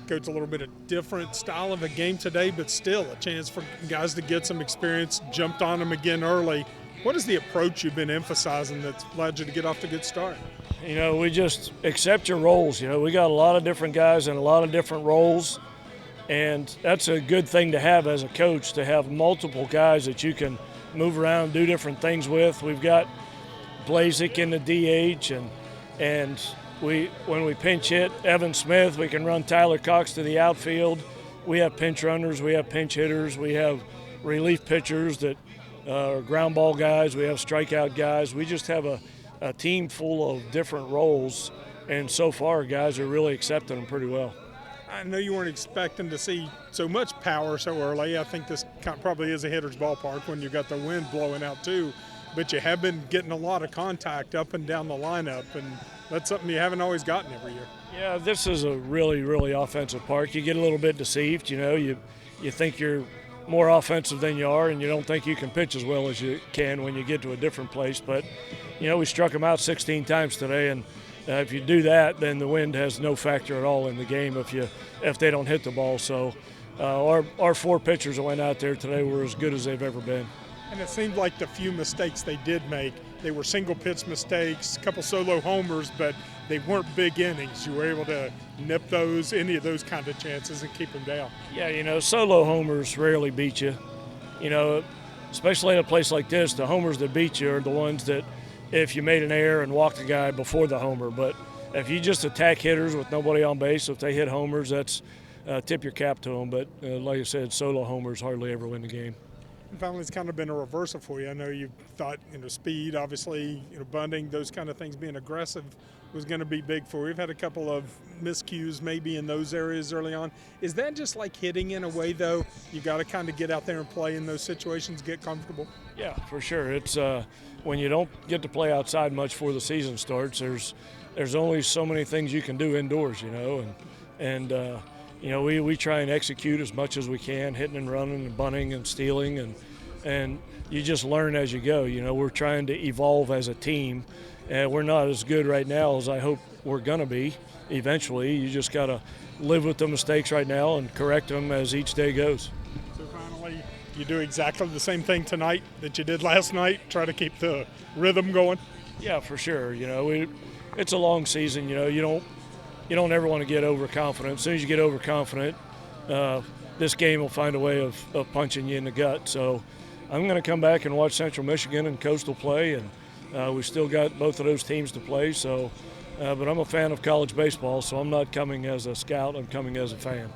Coach, a little bit of different style of a game today, but still a chance for guys to get some experience, jumped on them again early. What is the approach you've been emphasizing that's allowed you to get off to a good start? You know, we just accept your roles. You know, we got a lot of different guys in a lot of different roles, and that's a good thing to have as a coach, to have multiple guys that you can move around, do different things with. We've got Blazik in the DH, and when we pinch hit Evan Smith, we can run Tyler Cox to the outfield. We have pinch runners, we have pinch hitters, we have relief pitchers that are ground ball guys, we have strikeout guys. We just have a team full of different roles, and so far guys are really accepting them pretty well. I know you weren't expecting to see so much power so early. I think this probably is a hitter's ballpark when you got the wind blowing out too, but you have been getting a lot of contact up and down the lineup, and that's something you haven't always gotten every year. Yeah, this is a really, really offensive park. You get a little bit deceived, you know. You think you're more offensive than you are, and you don't think you can pitch as well as you can when you get to a different place. But, you know, we struck them out 16 times today, and if you do that, then the wind has no factor at all in the game if they don't hit the ball. So our four pitchers that went out there today were as good as they've ever been. And it seemed like the few mistakes they did make, they were single pitch mistakes, a couple solo homers, but they weren't big innings. You were able to nip any of those kind of chances and keep them down. Yeah, you know, solo homers rarely beat you. You know, especially in a place like this, the homers that beat you are the ones that if you made an error and walked the guy before the homer. But if you just attack hitters with nobody on base, if they hit homers, that's tip your cap to them. But like I said, solo homers hardly ever win the game. And finally, it's kind of been a reversal for you. I know you thought, speed, obviously, bunting, those kind of things, being aggressive was going to be big for you. We've had a couple of miscues maybe in those areas early on. Is that just like hitting in a way, though? You got to kind of get out there and play in those situations, get comfortable? Yeah, for sure. It's when you don't get to play outside much before the season starts, there's only so many things you can do indoors, and we try and execute as much as we can, hitting and running and bunting and stealing, and you just learn as you go. We're trying to evolve as a team, and we're not as good right now as I hope we're going to be eventually. You just got to live with the mistakes right now and correct them as each day goes. So finally, you do exactly the same thing tonight that you did last night, try to keep the rhythm going? Yeah, for sure. It's a long season. You don't ever want to get overconfident. As soon as you get overconfident, this game will find a way of punching you in the gut. So I'm going to come back and watch Central Michigan and Coastal play, and we still got both of those teams to play. So, but I'm a fan of college baseball, so I'm not coming as a scout. I'm coming as a fan.